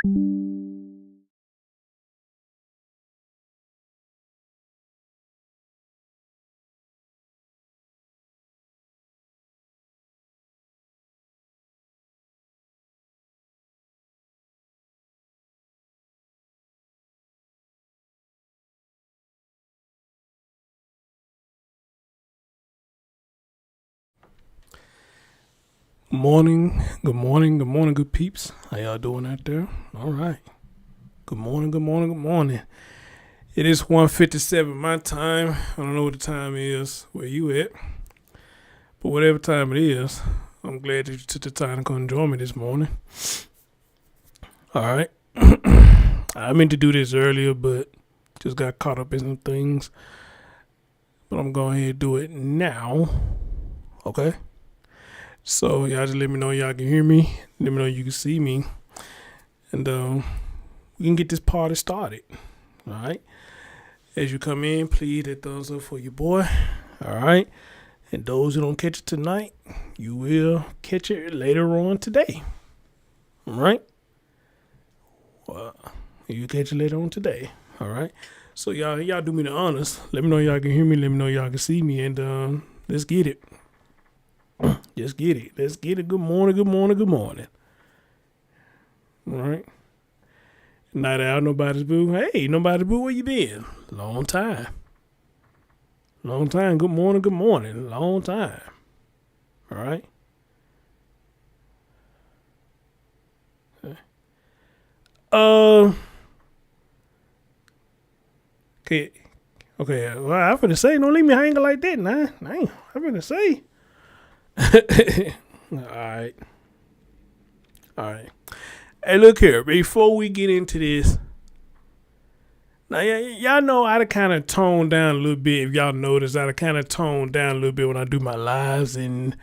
Good morning, good peeps. How y'all doing out there? All right. Good morning. It is 1:57 my time. I don't know what the time is where you at, but whatever time it is, I'm glad that you took the time to come join me this morning. All right. I meant to do this earlier, but just got caught up in some things. But I'm going ahead and do it now. Okay. So y'all just let me know y'all can hear me. Let me know you can see me. And we can get this party started. All right. As you come in, please hit thumbs up for your boy. All right. And those who don't catch it tonight, you will catch it later on today. All right. Well, you catch it later on today. All right. So y'all do me the honors. Let me know y'all can hear me. Let me know y'all can see me. And let's get it. Let's get it. Good morning. All right. Night out, nobody's boo. Hey, nobody's boo, where you been? Long time. Good morning. Long time. All right. Okay. Well, I'm finna say, don't leave me hanging like that, nah. I'm finna say. All right. Hey, look here. Before we get into this, now y'all know I kind of toned down a little bit. If y'all notice, I kind of toned down a little bit when I do my lives and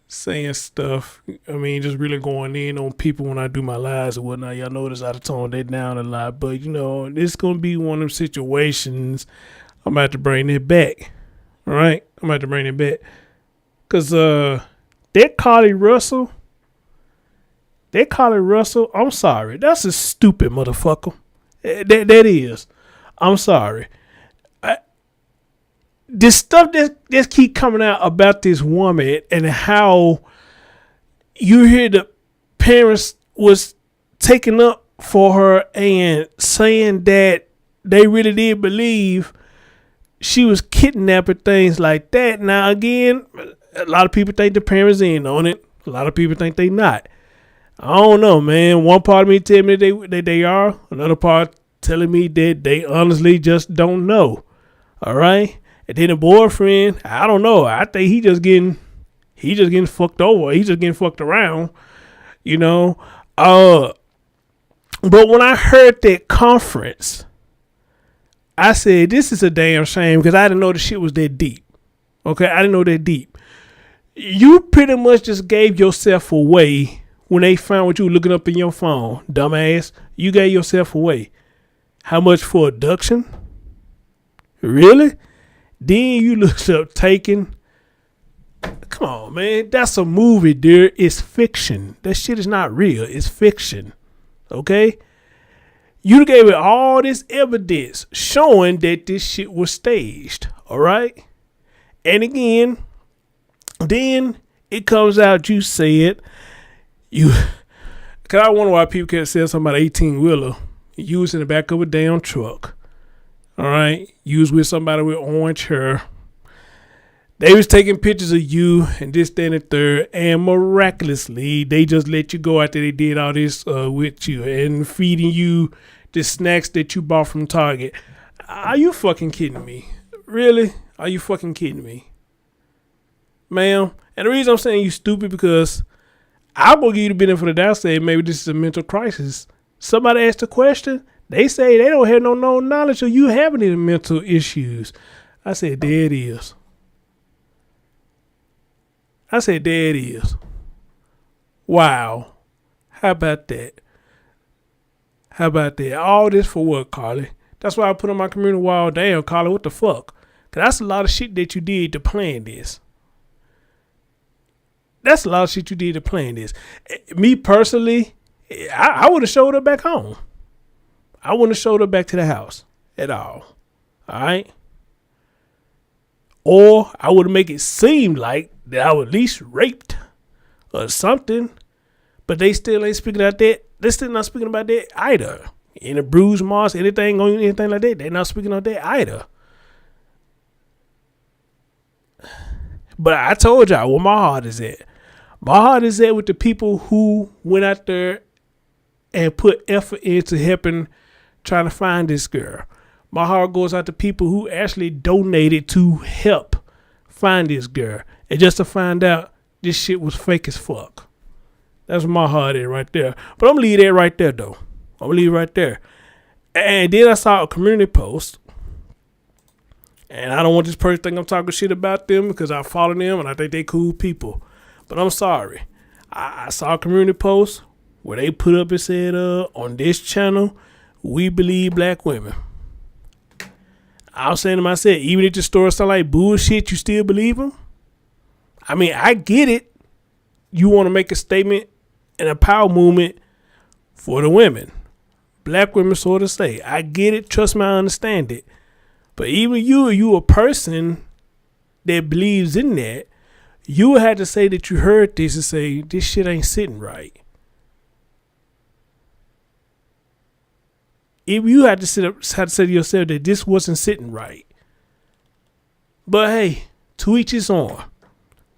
saying stuff. I mean, just really going in on people when I do my lives and whatnot. Y'all notice I toned that down a lot, but this is gonna be one of them situations. I'm about to bring it back. All right, because that Carly Russell, I'm sorry. That's a stupid motherfucker. That is. I'm sorry. This stuff that keep coming out about this woman and how you hear the parents was taking up for her and saying that they really did believe she was kidnapping, things like that. Now, again, a lot of people think the parents in on it. A lot of people think they not. I don't know, man. One part of me tell me that they are. Another part telling me that they honestly just don't know. All right. And then the boyfriend, I don't know. I think he just getting fucked over. He just getting fucked around. But when I heard that conference, I said, this is a damn shame because I didn't know the shit was that deep. Okay, I didn't know that deep. You pretty much just gave yourself away when they found what you were looking up in your phone, dumbass. You gave yourself away. How much for abduction? Really? Then you looked up taken. Come on, man. That's a movie, dear. It's fiction. That shit is not real. It's fiction. Okay? You gave it all this evidence showing that this shit was staged. All right? And again, then it comes out you said because I wonder why people can't say something about 18-wheeler. You was in the back of a damn truck. All right? You was with somebody with orange hair. They was taking pictures of you and this, that, and the third. And miraculously, they just let you go after they did all this with you and feeding you the snacks that you bought from Target. Are you fucking kidding me? Really? Are you fucking kidding me? Ma'am. And the reason I'm saying you stupid because I'm going to give you the benefit of the doubt saying maybe this is a mental crisis. Somebody asked a question. They say they don't have no knowledge of you having any mental issues. I said, there it is. Wow. How about that? All this for what, Carly? That's why I put on my community wall, damn, Carly, what the fuck? Because that's a lot of shit that you did to plan this. Me personally, I would have showed her back home. I wouldn't have showed her back to the house at all. All right. Or I would make it seem like that I was at least raped or something. But they still ain't speaking about that. They're still not speaking about that either. Any bruised marks, anything like that, they're not speaking of that either. But I told y'all where my heart is at. My heart is at with the people who went out there and put effort into helping, trying to find this girl. My heart goes out to people who actually donated to help find this girl. And just to find out this shit was fake as fuck. That's my heart is right there. But I'm going to leave that right there, though. I'm going to leave it right there. And then I saw a community post. And I don't want this person to think I'm talking shit about them because I follow them and I think they cool people. But I'm sorry. I saw a community post where they put up and said, on this channel, we believe black women. I was saying to myself, even if the story sound like bullshit, you still believe them? I mean, I get it. You want to make a statement and a power movement for the women. Black women, so to say. I get it. Trust me, I understand it. But even you a person that believes in that, you would have to say that you heard this and say, this shit ain't sitting right. If you had to say to yourself that this wasn't sitting right. But hey, to each his own.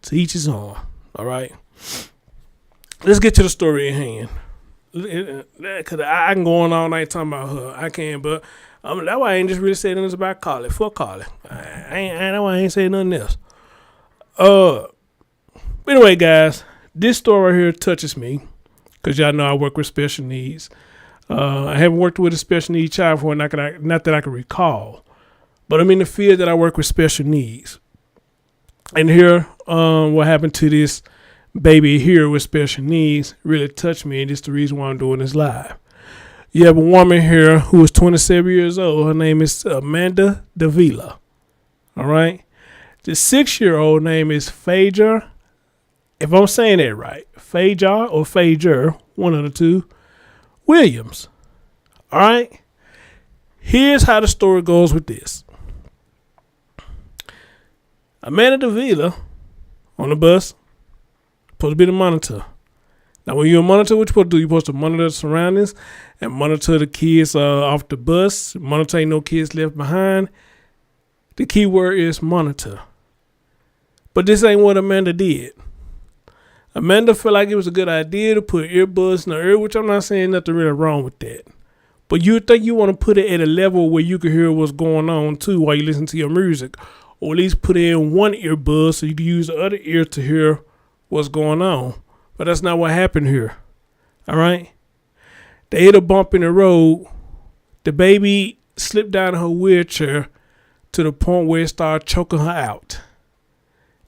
To each his own. All right. Let's get to the story at hand. Because I can go on all night talking about her. I can, but that's why I ain't just really saying nothing about Carly. Fuck Carly. That's why I ain't saying nothing else. Anyway, guys, this story right here touches me. Because y'all know I work with special needs. I haven't worked with a special needs child before, not that I can recall. But I'm in the field that I work with special needs. And here, what happened to this baby here with special needs really touched me, and it's the reason why I'm doing this live. You have a woman here who is 27 years old. Her name is Amanda Davila. All right. The 6-year-old name is Fajr. If I'm saying that right, Fajr or Fajr, one of the two, Williams. All right. Here's how the story goes with this. Amanda Davila on the bus, supposed to be the monitor. Now, when you're a monitor, what you supposed to do? You're supposed to monitor the surroundings and monitor the kids off the bus. Monitor ain't no kids left behind. The key word is monitor. But this ain't what Amanda did. Amanda felt like it was a good idea to put earbuds in her ear, which I'm not saying nothing really wrong with that. But you think you want to put it at a level where you can hear what's going on too while you listen to your music. Or at least put in one earbud so you can use the other ear to hear what's going on. But that's not what happened here. All right? They hit a bump in the road. The baby slipped down in her wheelchair to the point where it started choking her out.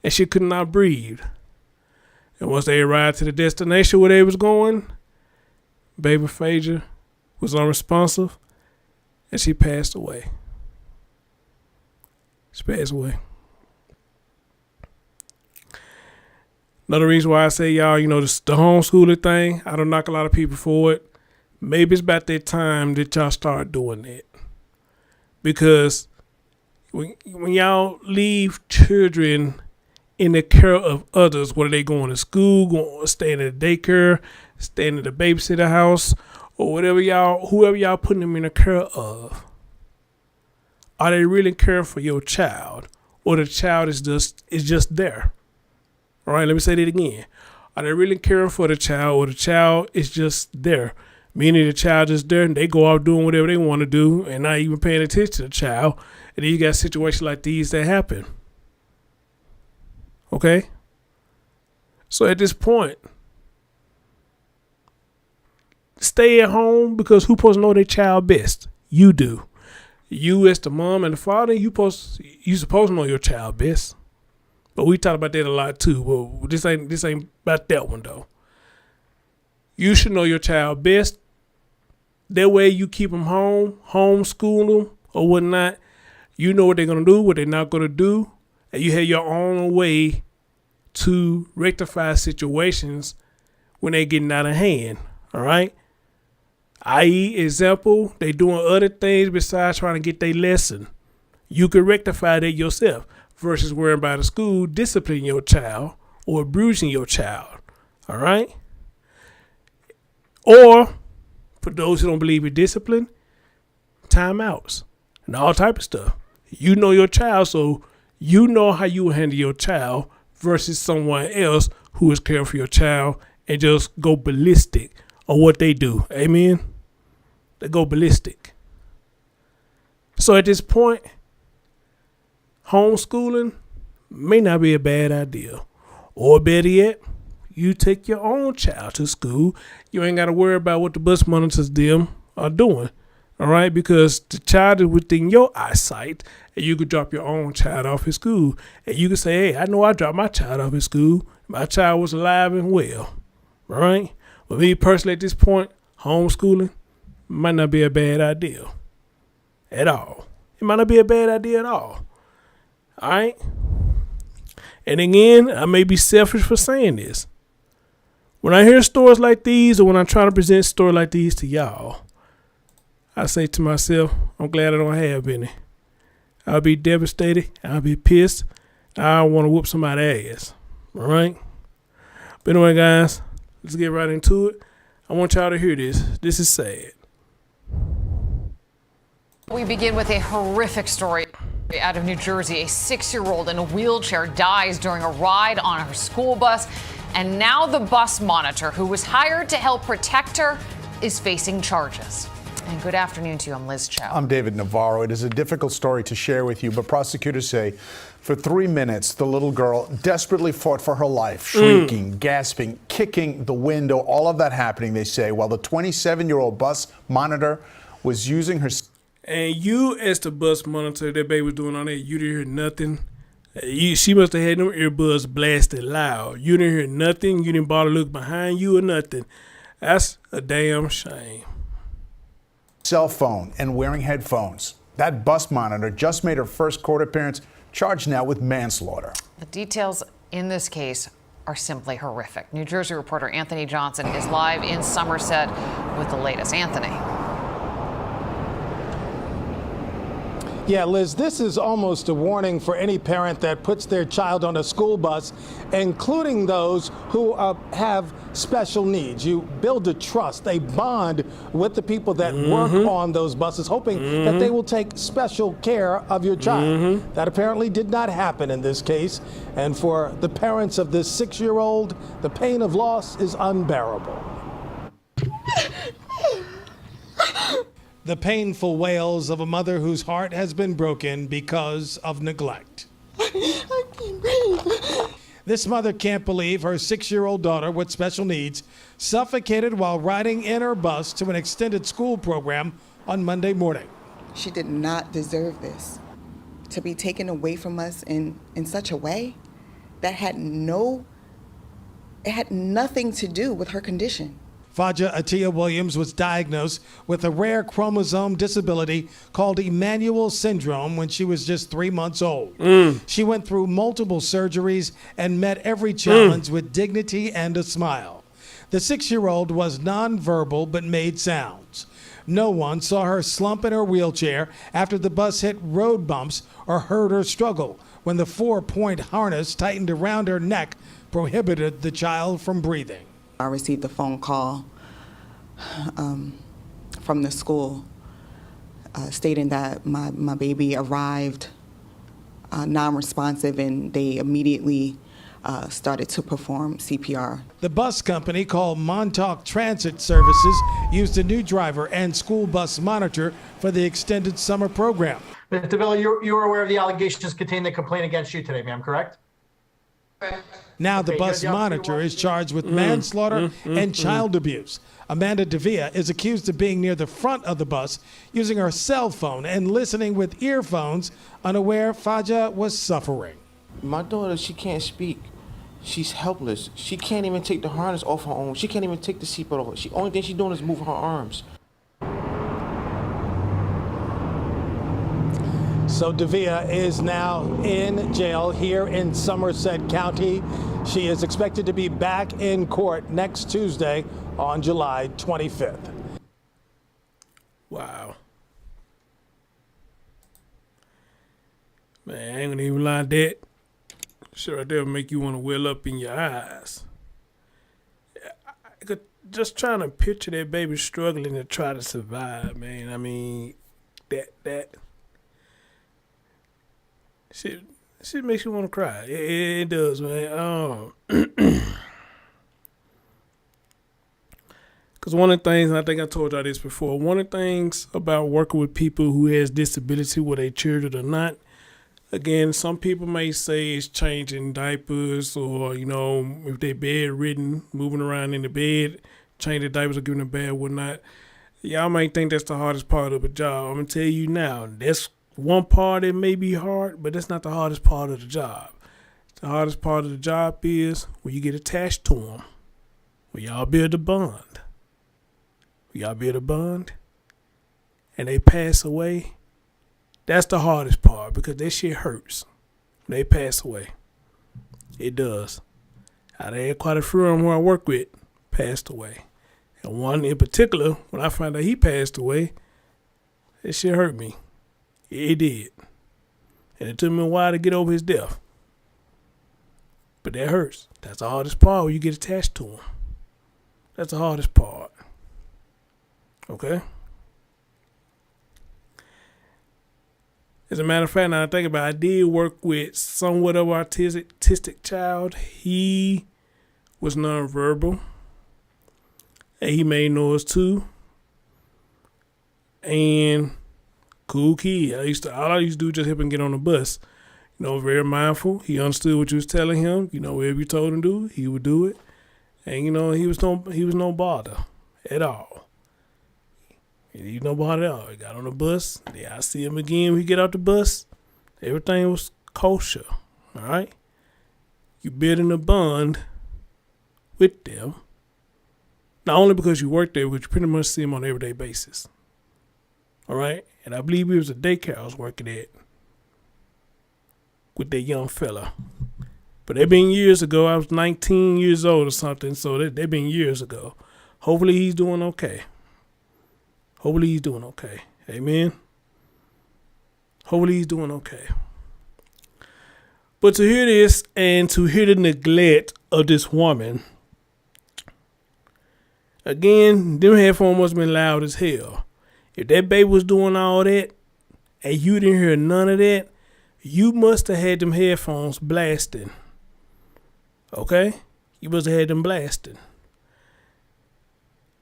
And she could not breathe. And once they arrived to the destination where they was going, baby Fajr was unresponsive and she passed away. She passed away. Another reason why I say, y'all, the homeschooling thing, I don't knock a lot of people for it. Maybe it's about that time that y'all start doing that. Because when y'all leave children in the care of others, whether they going to school, staying at the daycare, staying at the babysitter house, or whoever y'all putting them in the care of, are they really caring for your child, or the child is just there? All right, let me say that again. Are they really caring for the child, or the child is just there? Meaning the child is there and they go out doing whatever they want to do and not even paying attention to the child. And then you got situations like these that happen. Okay? So at this point, stay at home, because who's supposed to know their child best? You do. You as the mom and the father, you supposed to know your child best. But we talk about that a lot too. Well, this ain't about that one though. You should know your child best. That way you keep them home, homeschool them or whatnot. You know what they're going to do, what they're not going to do. And you have your own way to rectify situations when they're getting out of hand. All right. I.e., example, they doing other things besides trying to get their lesson. You can rectify that yourself versus worrying about the school disciplining your child or abusing your child. All right? Or, for those who don't believe in discipline, timeouts and all type of stuff. You know your child, so you know how you handle your child versus someone else who is caring for your child and just go ballistic on what they do. Amen? They go ballistic. So at this point, homeschooling may not be a bad idea. Or better yet, you take your own child to school. You ain't got to worry about what the bus monitors them are doing. All right? Because the child is within your eyesight, and you could drop your own child off at school. And you can say, hey, I know I dropped my child off at school. My child was alive and well. All right? But me personally at this point, homeschooling might not be a bad idea at all. It might not be a bad idea at all. All right? And again, I may be selfish for saying this. When I hear stories like these, or when I'm trying to present stories like these to y'all, I say to myself, I'm glad I don't have any. I'll be devastated. I'll be pissed. I want to whoop somebody's ass. All right? But anyway, guys, let's get right into it. I want y'all to hear this. This is sad. We begin with a horrific story out of New Jersey. A 6-year-old in a wheelchair dies during a ride on her school bus. And now the bus monitor, who was hired to help protect her, is facing charges. And good afternoon to you. I'm Liz Chow. I'm David Navarro. It is a difficult story to share with you, but prosecutors say for 3 minutes, the little girl desperately fought for her life, shrieking, gasping, kicking the window, all of that happening, they say, while the 27-year-old bus monitor was using her... And you, as the bus monitor, that baby was doing all that, you didn't hear nothing. She must have had them earbuds blasted loud. You didn't hear nothing. You didn't bother to look behind you or nothing. That's a damn shame. Cell phone and wearing headphones. That bus monitor just made her first court appearance, charged now with manslaughter. The details in this case are simply horrific. New Jersey reporter Anthony Johnson is live in Somerset with the latest. Anthony. Yeah, Liz, this is almost a warning for any parent that puts their child on a school bus, including those who have special needs. You build a trust, a bond with the people that work on those buses, hoping that they will take special care of your child. That apparently did not happen in this case. And for the parents of this 6-year-old, the pain of loss is unbearable. The painful wails of a mother whose heart has been broken because of neglect. I can't breathe. This mother can't believe her 6-year-old daughter with special needs suffocated while riding in her bus to an extended school program on Monday morning. She did not deserve this. To be taken away from us in such a way that had nothing to do with her condition. Fajr Williams was diagnosed with a rare chromosome disability called Emmanuel syndrome when she was just 3 months old. She went through multiple surgeries and met every challenge with dignity and a smile. The 6-year-old was nonverbal but made sounds. No one saw her slump in her wheelchair after the bus hit road bumps or heard her struggle when the 4-point harness tightened around her neck prohibited the child from breathing. I received a phone call from the school stating that my baby arrived non-responsive, and they immediately started to perform CPR. The bus company, called Montauk Transit Services, used a new driver and school bus monitor for the extended summer program. Ms. Davila, you are aware of the allegations contained in the complaint against you today, ma'am, correct? Now the bus monitor is charged with manslaughter and child abuse. Amanda Davila is accused of being near the front of the bus, using her cell phone and listening with earphones, unaware Fajr was suffering. My daughter, she can't speak. She's helpless. She can't even take the harness off her own. She can't even take the seatbelt off. The only thing she's doing is move her arms. So Davila is now in jail here in Somerset County. She is expected to be back in court next Tuesday on July 25th. Wow. Man, I ain't gonna even lie, that shit right there make you want to well up in your eyes. I could just trying to picture that baby struggling to try to survive, man. I mean, that shit makes you want to cry. It does, man. Because one of the things, and I think I told y'all this before, one of the things about working with people who has disability, whether they children or not, again, some people may say it's changing diapers or, you know, if they're bedridden, moving around in the bed, changing diapers or giving a bath, whatnot. Y'all might think that's the hardest part of the job. I'm going to tell you now, that's one part that may be hard, but that's not the hardest part of the job. The hardest part of the job is when you get attached to them, when y'all build a bond. When y'all build a bond and they pass away, that's the hardest part because that shit hurts. They pass away. It does. I had quite a few of them who I work with passed away. And one in particular, when I found out he passed away, that shit hurt me. It did. And it took me a while to get over his death. But that hurts. That's the hardest part when you get attached to him. That's the hardest part. Okay? As a matter of fact, now I think about it, I did work with somewhat of an autistic child. He was nonverbal. And he made noise too. And cool kid. All I used to do was just help him get on the bus. You know, very mindful. He understood what you was telling him. You know, whatever you told him to do, he would do it. And you know, he was no bother at all. He was no bother at all. He got on the bus. Yeah, I see him again when he get off the bus. Everything was kosher. All right? You building a bond with them. Not only because you work there, but you pretty much see them on an everyday basis. All right? And I believe it was a daycare I was working at with that young fella. But that been years ago. I was 19 years old or something, so that been years ago. Hopefully he's doing okay. Hopefully he's doing okay. Amen? Hopefully he's doing okay. But to hear this and to hear the neglect of this woman, again, them headphones must have been loud as hell. If that baby was doing all that and you didn't hear none of that, you must have had them headphones blasting. Okay? You must have had them blasting.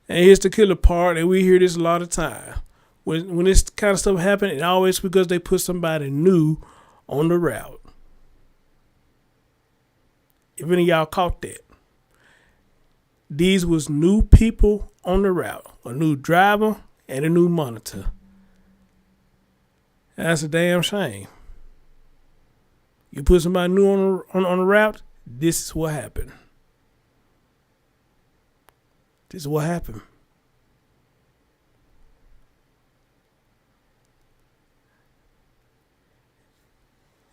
And here's the killer part, and we hear this a lot of time. When this kind of stuff happens, it always because they put somebody new on the route. If any of y'all caught that. These was new people on the route. A new driver and a new monitor. That's a damn shame. You put somebody new on the route, this is what happened. This is what happened.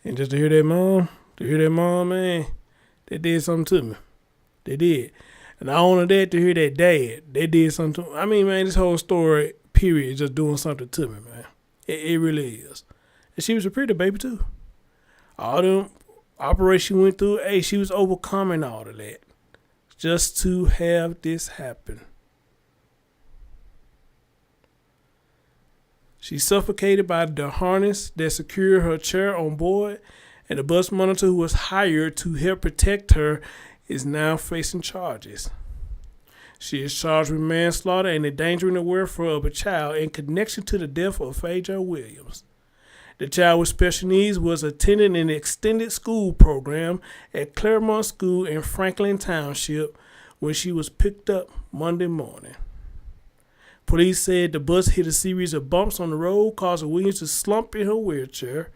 And just to hear that mom, man, they did something to me. They did. And not only that, to hear that dad, they did something to me. I mean, man, this whole story, period, is just doing something to me, man. It really is. And she was a pretty baby, too. All them operations she went through, hey, she was overcoming all of that. Just to have this happen. She suffocated by the harness that secured her chair on board, and the bus monitor who was hired to help protect her is now facing charges. She is charged with manslaughter and endangering the welfare of a child in connection to the death of Fajr Williams. The child with special needs was attending an extended school program at Claremont School in Franklin Township when she was picked up Monday morning. Police said the bus hit a series of bumps on the road, causing Williams to slump in her wheelchair.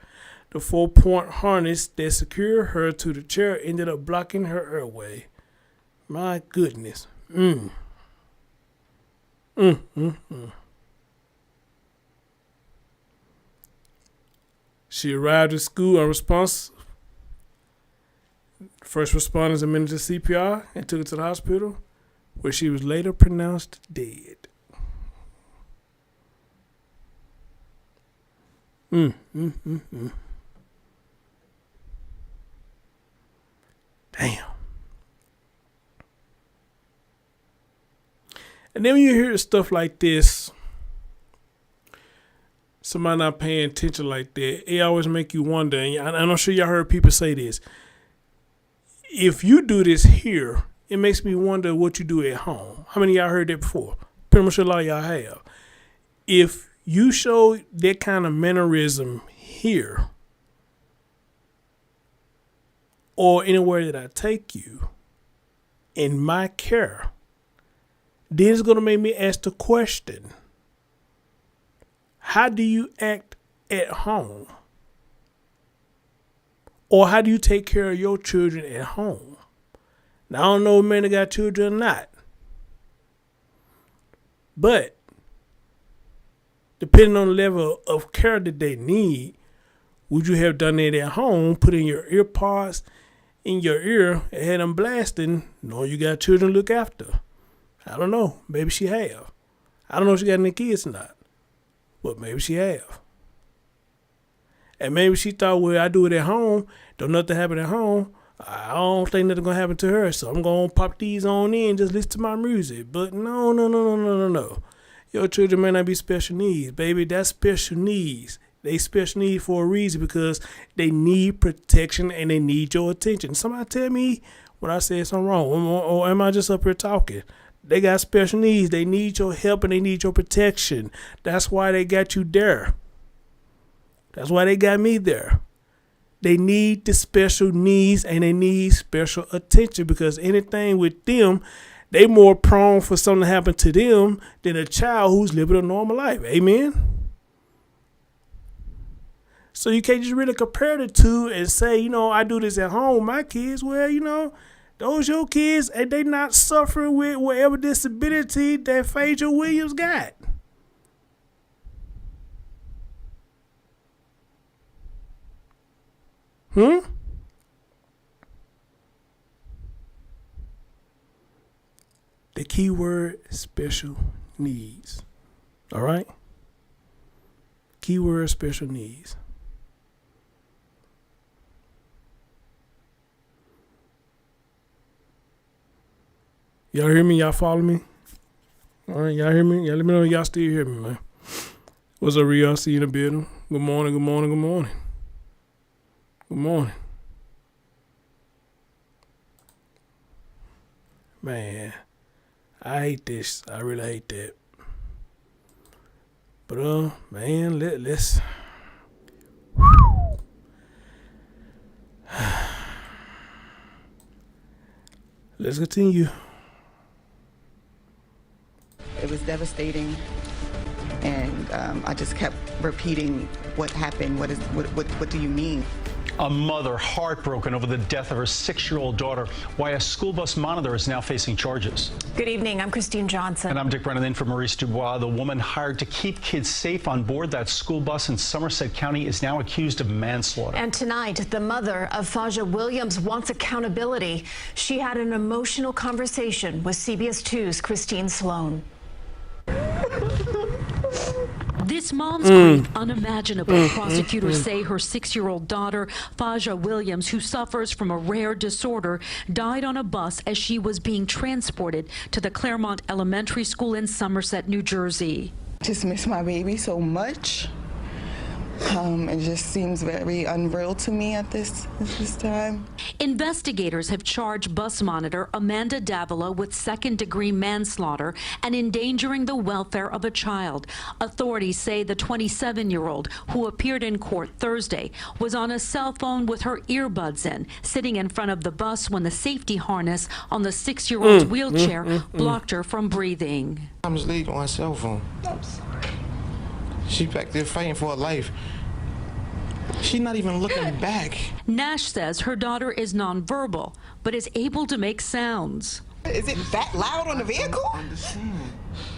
The 4-point harness that secured her to the chair ended up blocking her airway. My goodness. She arrived at school unresponsive. First responders administered CPR and took her to the hospital, where she was later pronounced dead. Damn. And then when you hear stuff like this, somebody not paying attention like that, it always make you wonder. And I'm sure y'all heard people say this. If you do this here, it makes me wonder what you do at home. How many of y'all heard that before? Pretty much a lot of y'all have. If you show that kind of mannerism here, or anywhere that I take you, in my care, then it's going to make me ask the question, how do you act at home? Or how do you take care of your children at home? Now, I don't know if men that got children or not. But depending on the level of care that they need, would you have done it at home, put in your ear pods in your ear and had them blasting, knowing you got children to look after? I don't know. Maybe she have. I don't know if she got any kids or not. But maybe she have. And maybe she thought, well, I do it at home. Don't nothing happen at home. I don't think nothing gonna happen to her. So I'm gonna pop these on in and just listen to my music. But no. Your children may not be special needs, baby. That's special needs. They special needs for a reason, because they need protection and they need your attention. Somebody tell me when I said something wrong, or am I just up here talking? They got special needs. They need your help and they need your protection. That's why they got you there. That's why they got me there. They need the special needs and they need special attention, because anything with them, they more prone for something to happen to them than a child who's living a normal life. Amen? So you can't just really compare the two and say, I do this at home. My kids, well, those your kids, and they not suffering with whatever disability that Fajr Williams got. The key word, special needs. All right? Keyword, special needs. Y'all hear me? Y'all follow me? All right, y'all hear me? Y'all let me know if y'all still hear me, man. What's up, Rio? I see you in the building. Good morning, good morning, good morning. Good morning. Man, I hate this. I really hate that. But, man, let's... Let's continue. It was devastating, and I just kept repeating, what happened? What do you mean? A mother heartbroken over the death of her 6-year-old daughter. Why a school bus monitor is now facing charges. Good evening. I'm Christine Johnson. And I'm Dick Brennan in for Maurice Dubois. The woman hired to keep kids safe on board that school bus in Somerset County is now accused of manslaughter. And tonight, the mother of Fajr Williams wants accountability. She had an emotional conversation with CBS 2's Christine Sloan. This mom's grief unimaginable. Prosecutors say her 6-year-old daughter, Fajr Williams, who suffers from a rare disorder, died on a bus as she was being transported to the Claremont Elementary School in Somerset, New Jersey. Just miss my baby so much. It just seems very unreal to me at this time. Investigators have charged bus monitor Amanda Davila with second-degree manslaughter and endangering the welfare of a child. Authorities say the 27-year-old, who appeared in court Thursday, was on a cell phone with her earbuds in, sitting in front of the bus when the safety harness on the 6-year-old's wheelchair blocked her from breathing. I was laid on her cell phone. I'm sorry. She's back there fighting for her life. She's not even looking back. Nash says her daughter is nonverbal, but is able to make sounds. Is it that loud on the vehicle? I understand.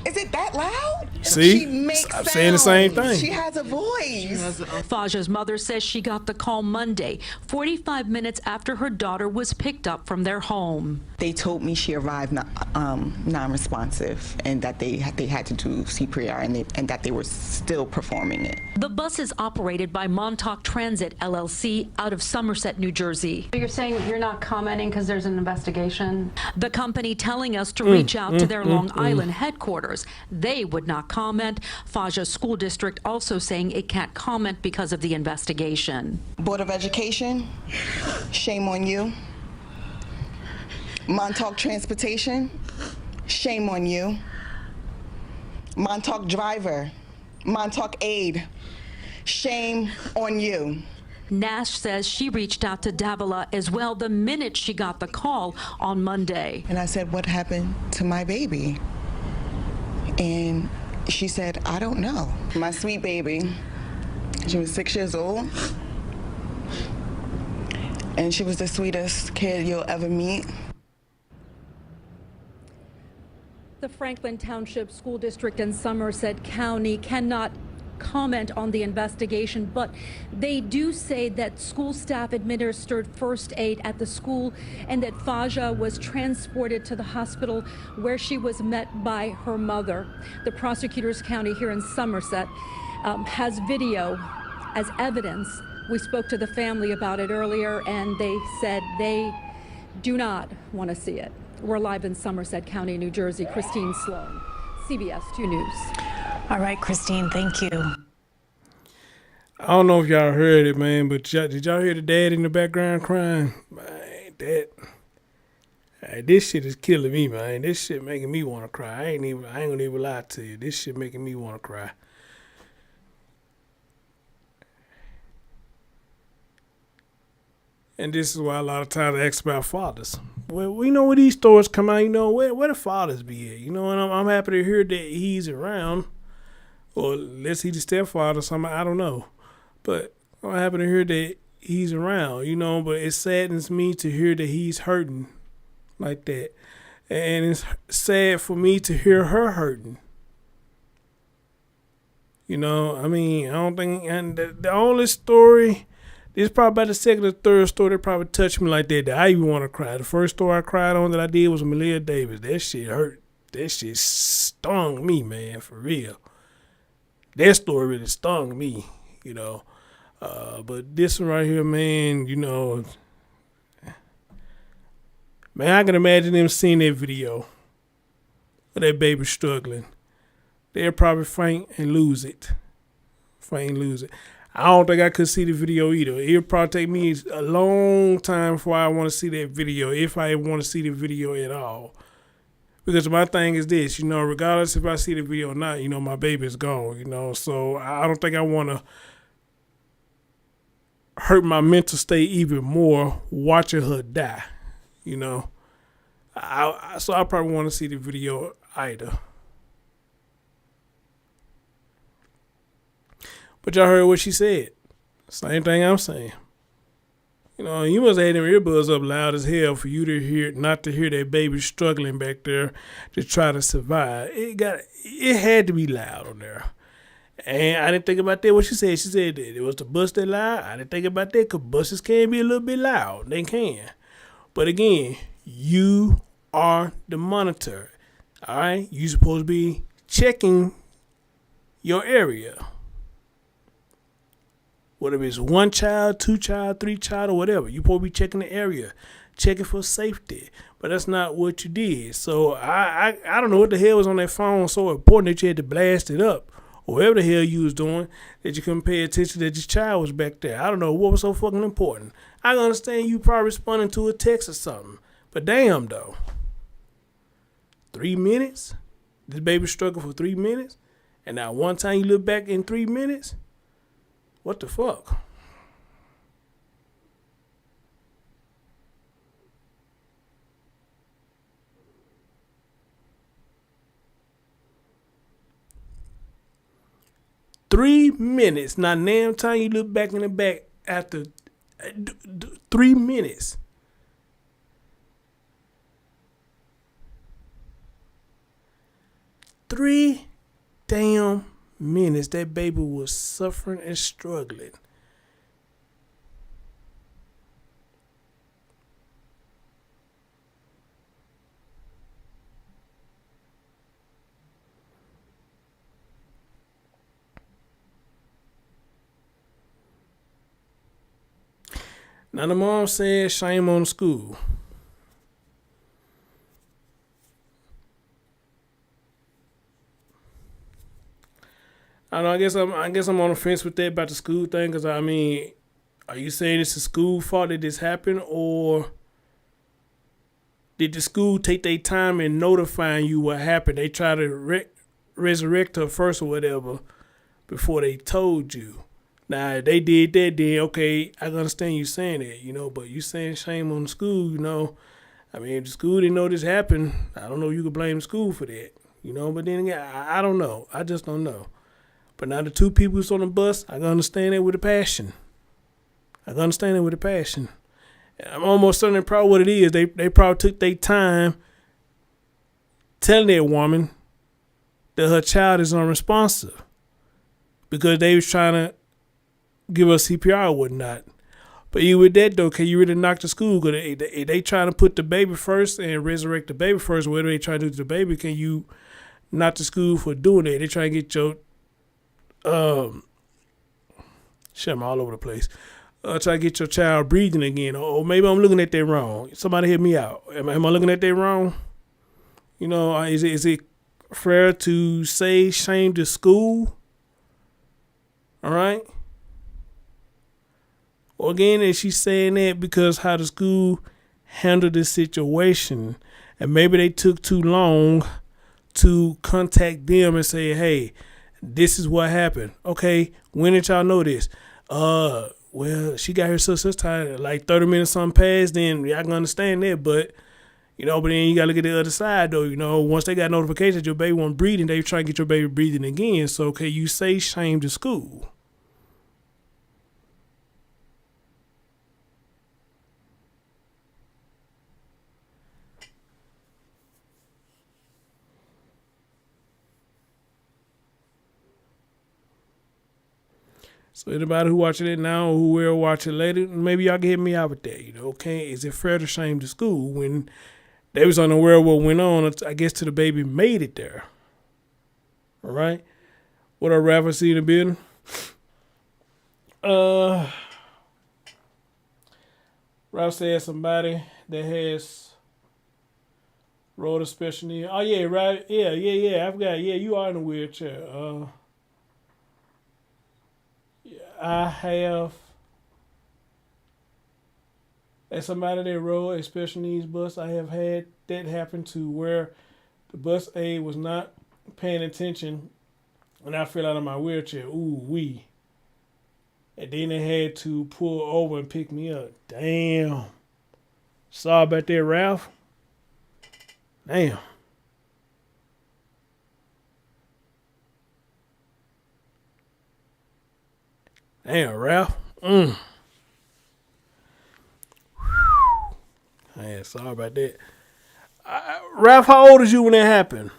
Is it that loud? See? She makes I'm saying the same sounds. thing. She has a voice. Fajr's mother says she got the call Monday, 45 minutes after her daughter was picked up from their home. They told me she arrived non-responsive and that they had to do CPR and that they were still performing it. The bus is operated by Montauk Transit LLC out of Somerset, New Jersey. You're saying you're not commenting because there's an investigation? The company telling us to reach out to their Long Island headquarters. They would not comment. Fajr's school district also saying it can't comment because of the investigation. Board of Education, shame on you. Montauk Transportation, shame on you. Montauk Driver, Montauk Aid, shame on you. Nash says she reached out to Davila as well the minute she got the call on Monday. And I said, what happened to my baby? And she said, I don't know. My sweet baby, she was 6 years old. And she was the sweetest kid you'll ever meet. The Franklin Township School District in Somerset County cannot comment on the investigation, but they do say that school staff administered first aid at the school and that Fajr was transported to the hospital where she was met by her mother. The Prosecutors County here in Somerset has video as evidence. We spoke to the family about it earlier and they said they do not want to see it. We're live in Somerset County, New Jersey. Christine Sloan, CBS 2 News. All right, Christine, thank you. I don't know if y'all heard it, man, but did y'all hear the dad in the background crying? Man, this shit is killing me, man. This shit making me want to cry. I ain't gonna even lie to you. This shit making me want to cry. And this is why a lot of times I ask about fathers. Well, we know when these stories come out, you know, where the fathers be at? You know, and I'm happy to hear that he's around. Or unless he's the stepfather or something, I don't know. But I'm happy to hear that he's around, you know, but it saddens me to hear that he's hurting like that. And it's sad for me to hear her hurting. You know, I mean, I don't think, and the only story, this is probably about the second or third story that probably touched me like that I even want to cry. The first story I cried on that I did was Malia Davis. That shit hurt. That shit stung me, man, for real. That story really stung me, you know. But this one right here, man, you know, man, I can imagine them seeing that video of that baby struggling. They'll probably faint and lose it. I don't think I could see the video either. It'll probably take me a long time before I want to see that video, if I want to see the video at all. Because my thing is this, you know, regardless if I see the video or not, you know, my baby's gone, you know. So I don't think I want to hurt my mental state even more watching her die, you know. So I probably want to see the video either. But y'all heard what she said. Same thing I'm saying. You know, you must have had them earbuds up loud as hell for you to hear, not to hear that baby struggling back there to try to survive. It had to be loud on there. And I didn't think about that. What she said that it was the bus that loud. I didn't think about that because buses can be a little bit loud. They can. But again, you are the monitor. All right? You're supposed to be checking your area. Whether it's 1 child, 2 child, 3 child, or whatever. You're supposed to be checking the area, checking for safety. But that's not what you did. So I don't know what the hell was on that phone so important that you had to blast it up. Or whatever the hell you was doing that you couldn't pay attention that your child was back there. I don't know what was so fucking important. I can understand you probably responding to a text or something. But damn though. 3 minutes? This baby struggled for 3 minutes? And now one time you look back in 3 minutes? What the fuck? Three minutes. Now, damn time you look back in the back after 3 minutes. damn minutes that baby was suffering and struggling. Now the mom said shame on the school. I don't know. I guess I'm on the fence with that about the school thing. Cause I mean, are you saying it's the school fault that this happened, or did the school take their time in notifying you what happened? They try to resurrect her first or whatever before they told you. Now, if they did that, then okay, I can understand you saying that, but you saying shame on the school, I mean, if the school didn't know this happened, I don't know if you could blame the school for that, but then again, I don't know. I just don't know. But now the two people who's on the bus, I can understand that with a passion. And I'm almost certain probably what it is. They probably took their time telling that woman that her child is unresponsive because they was trying to give us CPR or whatnot. But even with that, though, can you really knock the school? Because they trying to put the baby first and resurrect the baby first. Whatever they try to do to the baby, can you knock the school for doing that? They try to get your shit, I'm all over the place. Try to get your child breathing again. Or maybe I'm looking at that wrong. Somebody help me out. Am I looking at that wrong? Is it fair to say shame the school? All right. Or again, is she saying that because how the school handled the situation, and maybe they took too long to contact them and say, hey, this is what happened. Okay, when did y'all know this? Well, she got her sister's time like 30 minutes something past, then y'all can understand that, but but then you gotta look at the other side though, once they got notification that your baby wasn't breathing, they try to get your baby breathing again. So okay, you say shame to school. So anybody who watching it now or who will watch it later, maybe y'all can hit me out with that. Okay, is it fair to shame the school when they was unaware of what went on? I guess till the baby made it there. All right. What up, Rafa? See you in the building. Ralph said somebody that has road a special need. Oh yeah, right. Yeah. I forgot. Yeah, you are in a wheelchair. I have, as somebody that rode a special needs bus, I have had that happen to where the bus aide was not paying attention and I fell out of my wheelchair. Ooh, wee. And then they had to pull over and pick me up. Damn. Sorry about that, Ralph. Damn. Damn, Ralph. Man, sorry about that. Ralph, how old was you when that happened?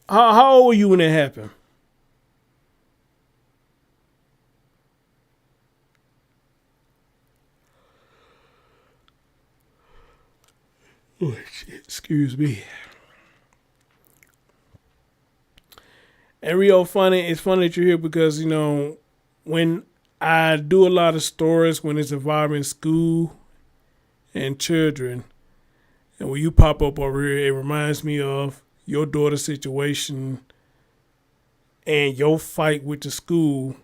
How old were you when that happened? Oh, shit. Excuse me. And Rio, it's funny that you're here because, when I do a lot of stories when it's involving school and children, and when you pop up over here, it reminds me of your daughter's situation and your fight with the school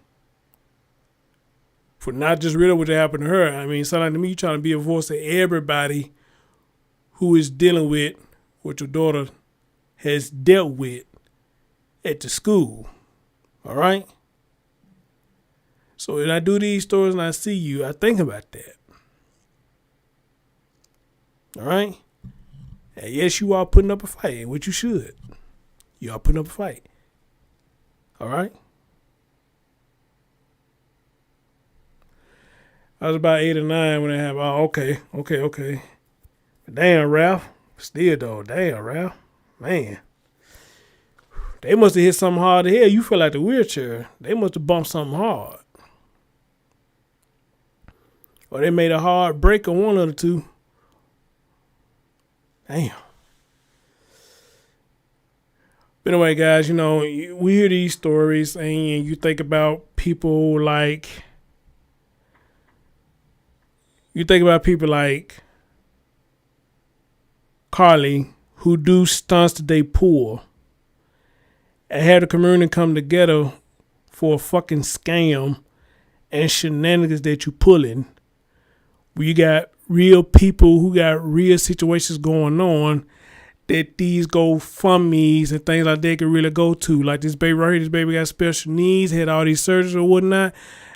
for not just really what happened to her. I mean, it sounds like to me you're trying to be a voice of everybody who is dealing with what your daughter has dealt with at the school. All right? So when I do these stories and I see you, I think about that. All right? And yes, you are putting up a fight, which you should. You are putting up a fight. All right? I was about 8 or 9 when I have, okay. But damn, Ralph. Still though, damn, Ralph. Man. They must have hit something hard to hell. You feel like the wheelchair. They must have bumped something hard. Or they made a hard break on one of the two. Damn. But anyway, guys, you know, we hear these stories and you think about people like Carly, who do stunts that they pull and have the community come together for a fucking scam and shenanigans that you pulling. Where you got real people who got real situations going on that these GoFundMes and things like that can really go to. Like this baby right here, this baby got special needs, had all these surgeries or whatnot.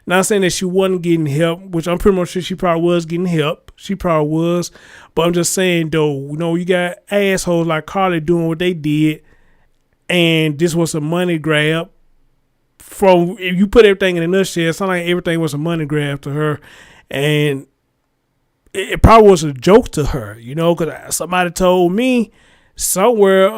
Not saying that she wasn't getting help, which I'm pretty much sure she probably was getting help. She probably was. But I'm just saying, though, you know, you got assholes like Carly doing what they did, and this was a money grab. From, if you put everything in a nutshell, it sounded like everything was a money grab to her. And it probably was a joke to her, you know, because somebody told me somewhere,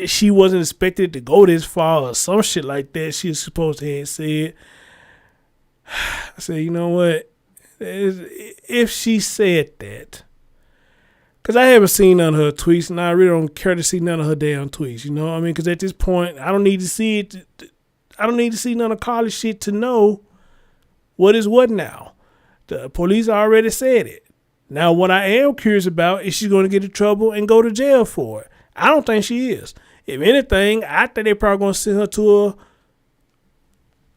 she wasn't expected to go this far or some shit like that. She was supposed to have said. I said, you know what? If she said that, because I haven't seen none of her tweets, and I really don't care to see none of her damn tweets, you know what I mean? Because at this point, I don't need to see it. I don't need to see none of Carly's shit to know what is what now. The police already said it. Now, what I am curious about is she's going to get in trouble and go to jail for it. I don't think she is. If anything, I think they're probably going to send her to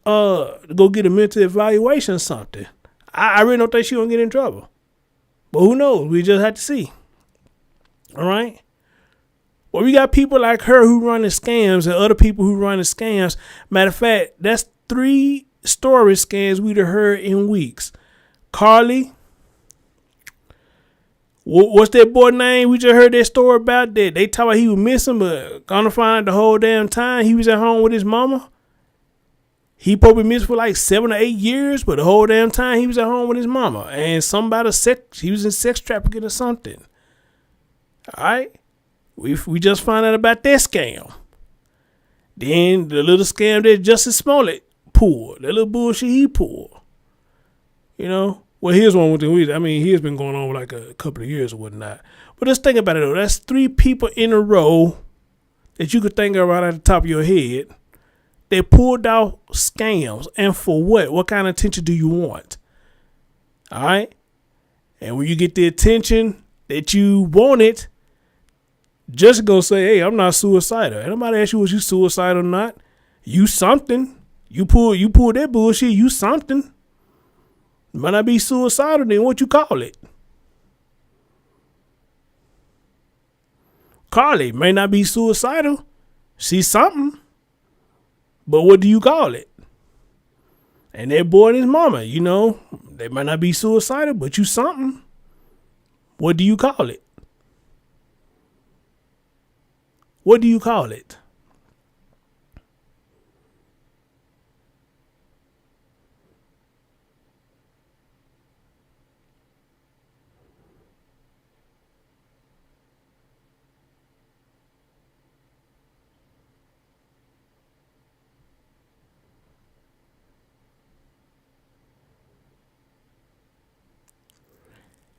go get a mental evaluation or something. I really don't think she's going to get in trouble. But who knows? We just have to see. All right? Well, we got people like her who run the scams and other people who run the scams. Matter of fact, that's 3 story scams we'd have heard in weeks. Carly. What's that boy name? We just heard that story about that. They talk about he was missing, but gonna find the whole damn time he was at home with his mama. He probably missed for like 7 or 8 years, but the whole damn time he was at home with his mama. And he was in sex trafficking or something. All right? We just found out about that scam. Then the little scam that Justice Smollett pulled, that little bullshit he pulled. You know? Well, here's one with the, I mean, he's been going on for like a couple of years or whatnot. But just think about it though. That's 3 people in a row that you could think of right at the top of your head. They pulled out scams. And for what? What kind of attention do you want? All right? And when you get the attention that you wanted, just go say, hey, I'm not suicidal. Ain't nobody ask you was you suicidal or not. You something. You pull that bullshit, you something. It might not be suicidal, then what you call it? Carly may not be suicidal. She's something. But what do you call it? And that boy and his mama, you know, they might not be suicidal, but you something. What do you call it? What do you call it?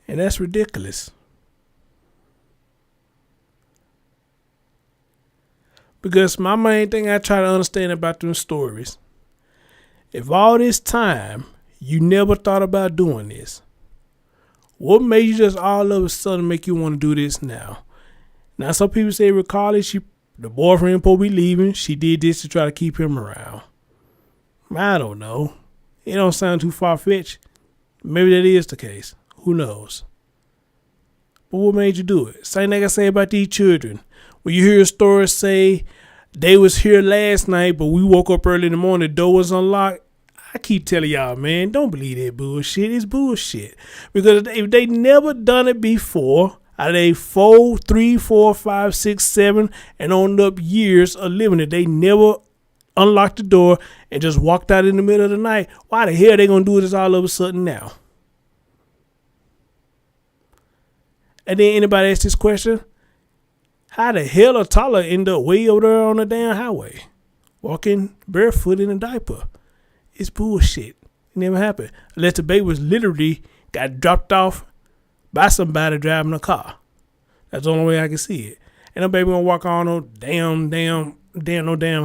And that's ridiculous. Because my main thing I try to understand about them stories, if all this time you never thought about doing this, what made you just all of a sudden make you want to do this now? Now, some people say with Carly, the boyfriend supposed to be leaving. She did this to try to keep him around. I don't know. It don't sound too far-fetched. Maybe that is the case. Who knows? But what made you do it? Same thing I say about these children. When you hear a story say they was here last night, but we woke up early in the morning, the door was unlocked. I keep telling y'all, man, don't believe that bullshit. It's bullshit. Because if they never done it before, out of they 4, 3, 4, 5, 6, 7, and on up years of living it, they never unlocked the door and just walked out in the middle of the night. Why the hell they gonna do this all of a sudden now? And then anybody ask this question, how the hell a toddler end up way over there on the damn highway, walking barefoot in a diaper? It's bullshit. It never happened. Unless the baby was literally got dropped off by somebody driving a car. That's the only way I can see it. Ain't no baby gonna walk on no damn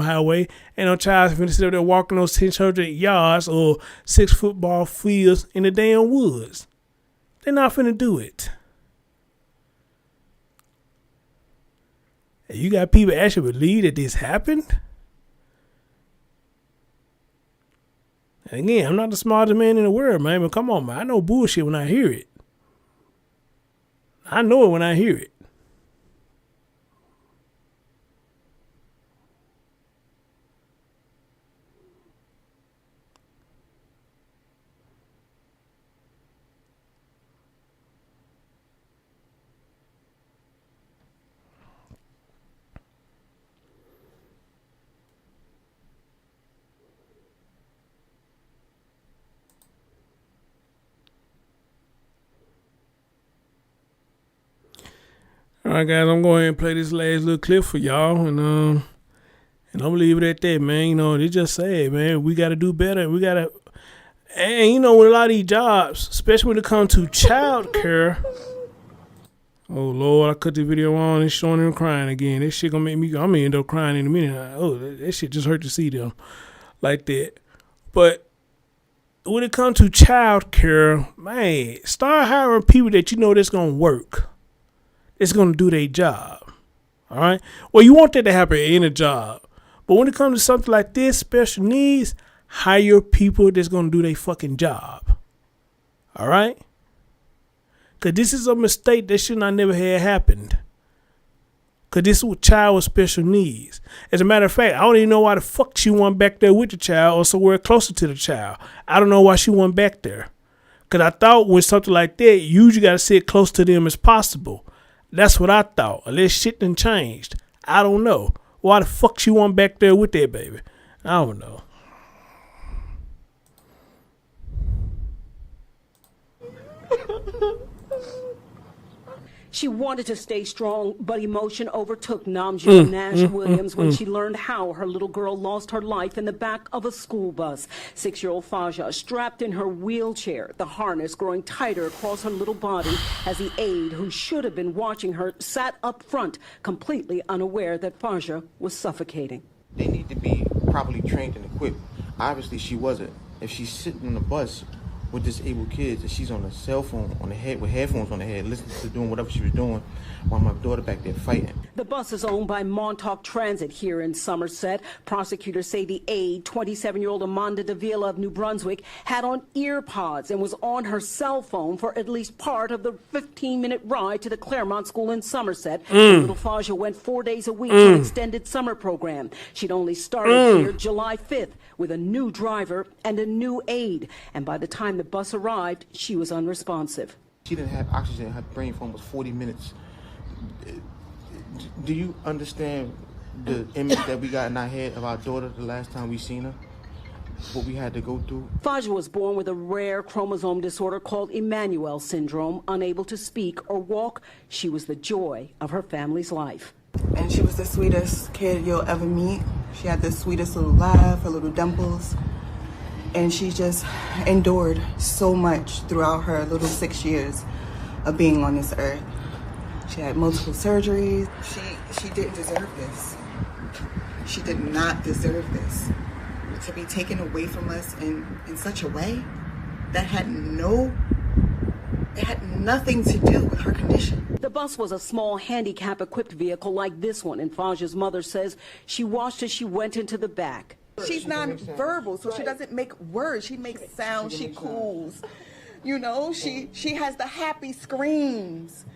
highway. Ain't no child finna sit up there walking those 600 yards or 6 football fields in the damn woods. They're not finna do it. And you got people actually believe that this happened? And again, I'm not the smartest man in the world, man, but come on, man. I know bullshit when I hear it. I know it when I hear it. All right, guys, I'm going to play this last little clip for y'all, and I'm gonna leave it at that, man. You know, it's just sad, man. We got to do better. We got to, and you know, with a lot of these jobs, especially when it comes to child care. Oh Lord, I cut the video on and showing them crying again. This shit gonna make me. I'm gonna end up crying in a minute. Oh, that shit just hurt to see them like that. But when it comes to child care, man, start hiring people that you know that's gonna work. It's going to do their job. All right? Well, you want that to happen in a job. But when it comes to something like this, special needs, hire people that's going to do their fucking job. All right? Because this is a mistake that should not never have happened. Because this is a child with special needs. As a matter of fact, I don't even know why the fuck she went back there with the child or somewhere closer to the child. I don't know why she went back there. Because I thought with something like that, you usually got to sit close to them as possible. That's what I thought. Unless shit done changed. I don't know. Why the fuck she went back there with that baby? I don't know. She wanted to stay strong, but emotion overtook Namjoon Nash Williams when she learned how her little girl lost her life in the back of a school bus. 6-year-old Fajr strapped in her wheelchair, the harness growing tighter across her little body as the aide, who should have been watching her, sat up front, completely unaware that Fajr was suffocating. They need to be properly trained and equipped. Obviously, she wasn't. If she's sitting on the bus with disabled kids and she's on a cell phone on the head with headphones on the head, listening to doing whatever she was doing while my daughter back there fighting. The bus is owned by Montauk Transit here in Somerset. Prosecutors say the aide, 27-year-old Amanda Davila of New Brunswick, had on ear pods and was on her cell phone for at least part of the 15-minute ride to the Claremont School in Somerset. Little Fajr went 4 days a week to an extended summer program. She'd only started here July 5th with a new driver and a new aide. And by the time the bus arrived, she was unresponsive. She didn't have oxygen. Her brain for almost 40 minutes. Do you understand the image that we got in our head of our daughter the last time we seen her? What we had to go through? Fajr was born with a rare chromosome disorder called Emmanuel syndrome. Unable to speak or walk, she was the joy of her family's life. And she was the sweetest kid you'll ever meet. She had the sweetest little laugh, her little dimples. And she just endured so much throughout her little 6 years of being on this earth. She had multiple surgeries. She didn't deserve this. She did not deserve this. To be taken away from us in such a way that had nothing to do with her condition. The bus was a small handicap-equipped vehicle like this one, and Fajr's mother says she watched as she went into the back. She's non-verbal, so she doesn't make words. She makes sounds, she coos. You know, she has the happy screams.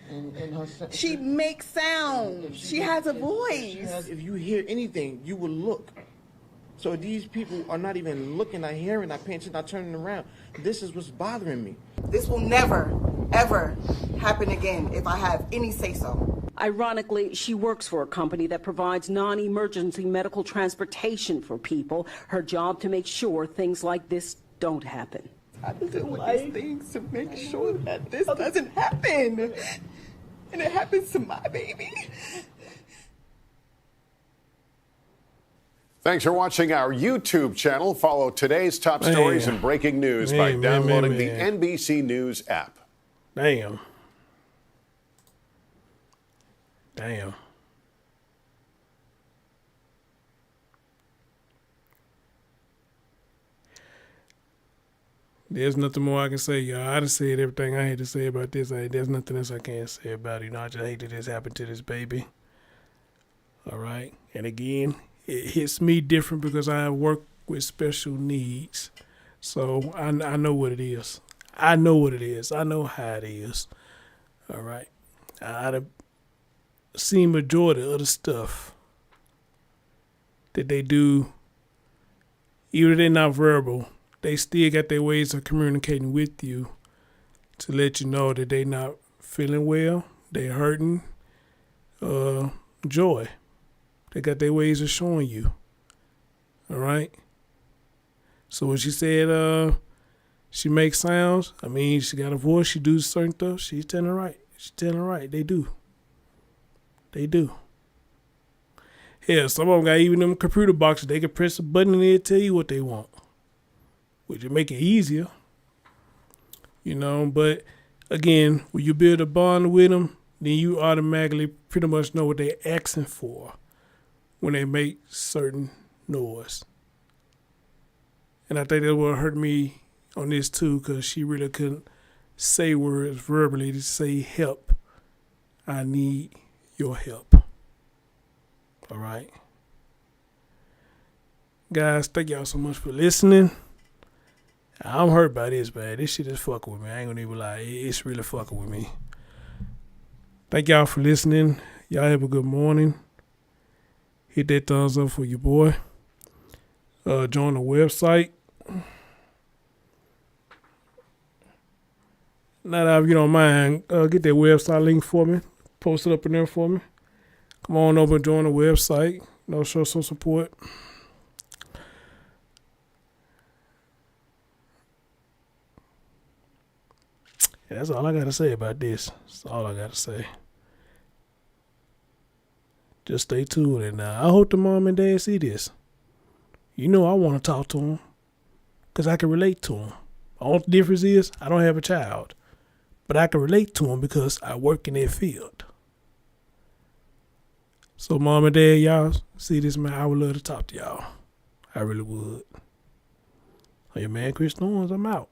She makes sounds. She has a voice. If you hear anything, you will look. So these people are not even looking, not hearing, not paying attention, not turning around. This is what's bothering me. This will never, ever happen again if I have any say-so. Ironically, she works for a company that provides non-emergency medical transportation for people. Her job to make sure things like this don't happen. I do these things to make sure that this doesn't happen. and it happens to my baby. Thanks for watching our YouTube channel. Follow today's top stories and breaking news by downloading the NBC News app. Damn. There's nothing more I can say, y'all. I just said everything I had to say about this. There's nothing else I can say about it. I just hate that this happened to this baby. All right. And again, it hits me different because I work with special needs. So I know what it is. I know what it is. I know how it is. All right. I've seen majority of the stuff that they do, even if they're not verbal, they still got their ways of communicating with you to let you know that they not feeling well, they hurting, joy. They got their ways of showing you. All right? So when she said she makes sounds, I mean, she got a voice, she do certain stuff, she's telling her right. She's telling her right. They do. They do. Hell, some of them got even them computer boxes. They can press a button and it'll tell you what they want, which will make it easier. You know, but again, when you build a bond with them, then you automatically pretty much know what they're asking for when they make certain noise. And I think that will hurt me on this too, because she really couldn't say words verbally to say help. I need your help. All right. Guys, thank y'all so much for listening. I'm hurt by this, man. This shit is fucking with me. I ain't gonna even lie. It's really fucking with me. Thank y'all for listening. Y'all have a good morning. Hit that thumbs up for your boy. Join the website. Now, if you don't mind, get that website link for me. Post it up in there for me. Come on over and join the website. Show some support. Yeah, that's all I got to say about this. That's all I got to say. Just stay tuned. And I hope the mom and dad see this. You know I want to talk to them because I can relate to them. All the difference is I don't have a child. But I can relate to them because I work in that field. So mom and dad, y'all see this, man, I would love to talk to y'all. I really would. Your man, Chris Thorns, I'm out.